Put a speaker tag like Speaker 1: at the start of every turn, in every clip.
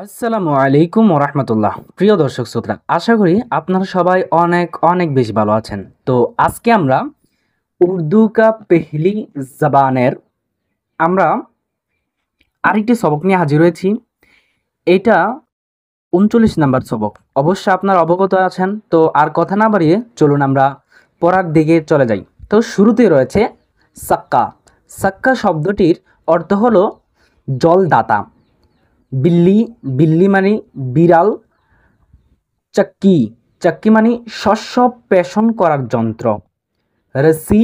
Speaker 1: আসসালামু আলাইকুম ওরহমতুল্লাহ। প্রিয় দর্শক শ্রোতা, আশা করি আপনারা সবাই অনেক অনেক বেশি ভালো আছেন। তো আজকে আমরা উর্দু কা পেহলি জবানের আমরা আরেকটি সবক নিয়ে হাজির হয়েছি। এটা 39 নাম্বার সবক। অবশ্য আপনারা অবগত আছেন। তো আর কথা না বাড়িয়ে চলুন আমরা পড়ার দিকে চলে যাই। তো শুরুতেই রয়েছে সাক্কা। সাক্কা শব্দটির অর্থ হলো জলদাতা। বিল্লি, বিল্লি মানে বিড়াল। চাক্কি, চাক্কি মানে শস্য পেষণ করার যন্ত্র। রস্সি,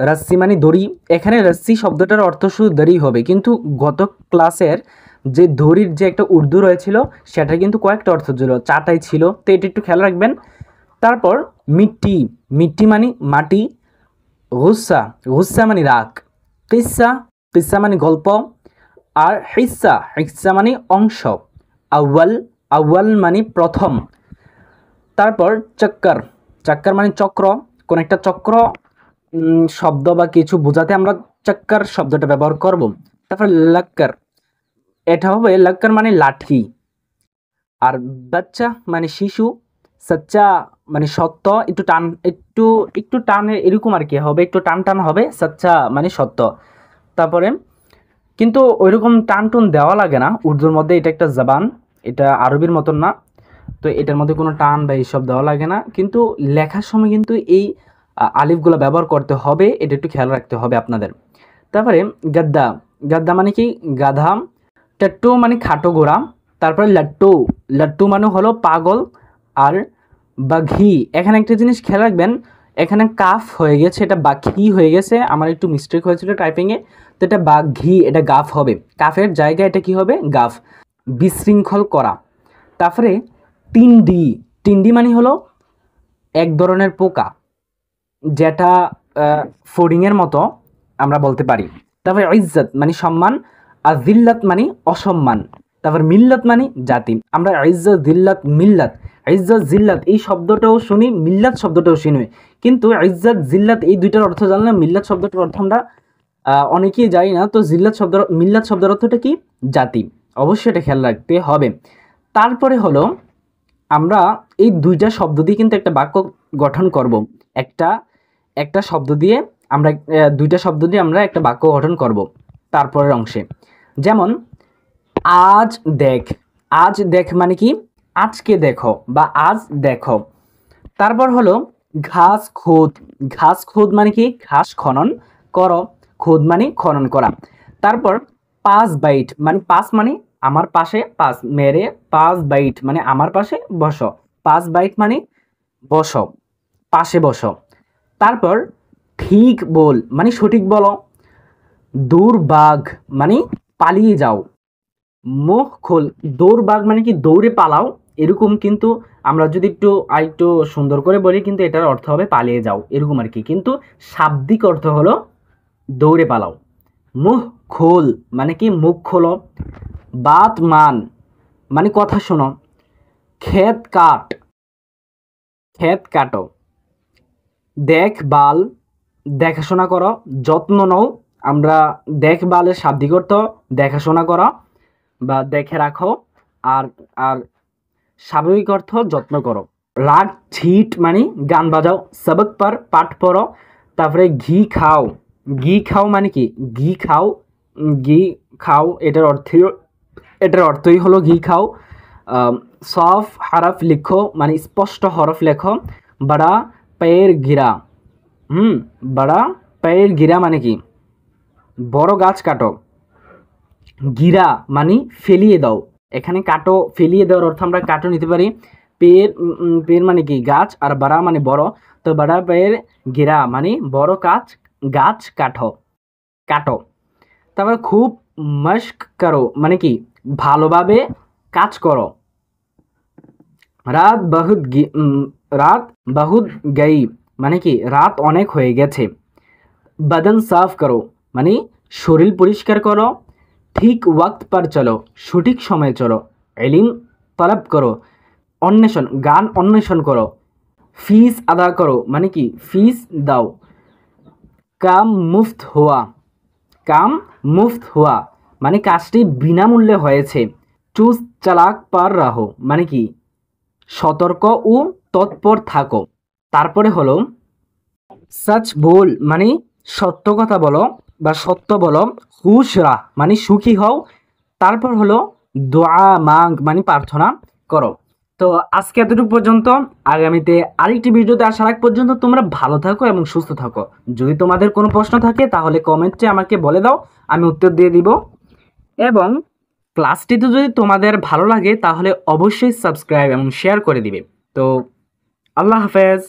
Speaker 1: রস্সি মানে দড়ি। এখানে রস্সি শব্দটার অর্থ শুধু দড়ি হবে, কিন্তু গত ক্লাসের যে দড়ির যে একটা উর্দু রয়েছিল সেটা কিন্তু কয়েকটা অর্থ ছিল, চারটাই ছিল। তো এটা একটু খেয়াল রাখবেন। তারপর মিট্টি, মিট্টি মানে মাটি। গুস্সা, গুস্সা মানে রাগ। কিসা, কিসা মানে গল্প। আর হিস্সা, হিস্সা মানে অংশ। আউয়াল, আউয়াল মানে প্রথম। তারপর চক্কর, চক্কর মানে চক্র। কোন একটা চক্র শব্দ বা কিছু বোঝাতে আমরা চক্কর শব্দটা ব্যবহার করব। তারপর লক্কর, এটা হবে লক্কর মানে লাঠি। আর বাচ্চা মানে শিশু। সচ্চা মানে সত্য, একটু টান, একটু একটু টানে এরকম আর কি হবে, একটু টান টান হবে। সচ্চা মানে সত্য। তারপরে কিন্তু ওইরকম টান টুন দেওয়া লাগে না উর্দুর মধ্যে, এটা একটা জবান, এটা আরবির মতন না। তো এটার মধ্যে কোনো টান বা এইসব দেওয়া লাগে না, কিন্তু লেখার সময় কিন্তু এই আলিফগুলো ব্যবহার করতে হবে, এটা একটু খেয়াল রাখতে হবে আপনাদের। তারপরে গাদ্দা, গাদ্দা মানে কি গাধা। টাট্টু মানে খাটো গোড়া। তারপরে লাট্টু, লাট্টু মানে হলো পাগল। আর বাঘি, এখানে একটা জিনিস খেয়াল রাখবেন, এখানে কাফ হয়ে গেছে, এটা বাঘি হয়ে গেছে, আমার একটু মিস্টেক হয়েছিল টাইপিংয়ে। তো এটা বাঘি, এটা গাফ হবে, কাফের জায়গায় এটা কি হবে, গাফ। বিশৃঙ্খল করা। তারপরে টিন্ডি, টিন্ডি মানে হলো এক ধরনের পোকা, যেটা ফড়িংয়ের মতো আমরা বলতে পারি। তারপরে ইজ্জত মানে সম্মান। আর জিল্লাত মানে অসম্মান। তারপর মিল্লাত মানে জাতি। আমরা ইজ্জত, জিল্লাত, মিল্লাত, ইজ্জত জিল্লাত এই শব্দটাও শুনি, মিল্লাত শব্দটাও শুনি, কিন্তু ইজ্জত জিল্লাত এই দুইটার অর্থ জানলে মিল্লাত শব্দটার অর্থ আমরা অনেকেই জানি না। তো জিল্লাত শব্দ, মিল্লাত শব্দের অর্থটা কি, জাতি। অবশ্যই এটা খেয়াল রাখতে হবে। তারপরে হলো আমরা এই দুইটা শব্দ দিয়ে কিন্তু একটা বাক্য গঠন করব। একটা একটা শব্দ দিয়ে আমরা দুইটা শব্দ দিয়ে আমরা একটা বাক্য গঠন করব তারপরের অংশে। যেমন আজ দেখ, আজ দেখ মানে কি আজকে দেখো বা আজ দেখো। তারপর হলো ঘাস খোদ, ঘাস খোদ মানে কি ঘাস খনন করো, খোদ মানে খনন করা। তারপর পাঁচ বাইট মানে পাঁচ মানে আমার পাশে, পাঁচ মেরে, পাঁচ বাইট মানে আমার পাশে বসো, পাঁচ বাইট মানে বসো, পাশে বসো। তারপর ঠিক বল মানে সঠিক বলো। দৌড়বাগ মানে পালিয়ে যাও। মুখ খোল, দৌড়বাগ মানে কি দৌড়ে পালাও এরকম, কিন্তু আমরা যদি একটু আরেকটু সুন্দর করে বলি কিন্তু এটার অর্থ হবে পালিয়ে যাও এরকম আর কি, কিন্তু শাব্দিক অর্থ হলো দৌড়ে পালাও। মুখ খোল মানে কি মুখ খোলো। বাত মান মানে কথা শোনো। ক্ষেত কাট, ক্ষেত কাটো। দেখভাল দেখাশোনা করো। যত্ন নাও, আমরা দেখভালের শাব্দিক অর্থ দেখাশোনা করা বা দেখে রাখো। আর আর স্বাভাবিক অর্থ যত্ন করো। রাগ ঝিট মানে গান বাজাও। সবক পর পাঠ পড়ো। তারপরে ঘি খাও, ঘি খাও মানে কি ঘি খাও, ঘি খাও এটার অর্থই হলো ঘি খাও। সফ হরফ লিখো মানে স্পষ্ট হরফ লেখো। বড়া পের গিরা, বড়া পের গিরা মানে কি বড় গাছ কাটো। গিরা মানে ফেলিয়ে দাও, এখানে কাটো ফেলিয়ে দেওয়ার অর্থ আমরা কাটো নিতে পারি। পের, পের মানে কি গাছ, আর বাড়া মানে বড়। তো বাড়া পের গিরা মানে বড় গাছ, গাছ কাটো, কাটো। তারপর খুব মশক করো মানে কি ভালোভাবে কাজ করো। রাত বহুত রাত বহুত গই মানে কি রাত অনেক হয়ে গেছে। বদন সাফ করো মানে শরীর পরিষ্কার করো। ঠিক ওয়াক্ত পর চলো সঠিক সময়ে চলো। এলিম তলব করো অন্বেষণ, গান অন্বেষণ করো। ফিস আদা করো মানে কি ফিস দাও। কাম মুফত হওয়া, কাম মুফত হওয়া মানে কাজটি বিনামূল্যে হয়েছে। চুজ চালাক পার রাহো মানে কি সতর্ক ও তৎপর থাকো। তারপরে হলো সচ বল মানে সত্য কথা বলো বা সত্য বলো। খুশ রাহ মানে সুখী হও। তারপর হলো দোয়া মাং মানে প্রার্থনা করো। তো আজকে এতটুকু পর্যন্ত। আগামীতে আরেকটি ভিডিওতে আসার আগ পর্যন্ত তোমরা ভালো থাকো এবং সুস্থ থাকো। যদি তোমাদের কোনো প্রশ্ন থাকে তাহলে কমেন্টে আমাকে বলে দাও, আমি উত্তর দিয়ে দিব। এবং ক্লাসটিতে যদি তোমাদের ভালো লাগে তাহলে অবশ্যই সাবস্ক্রাইব এবং শেয়ার করে দিবে। তো আল্লাহ হাফেজ।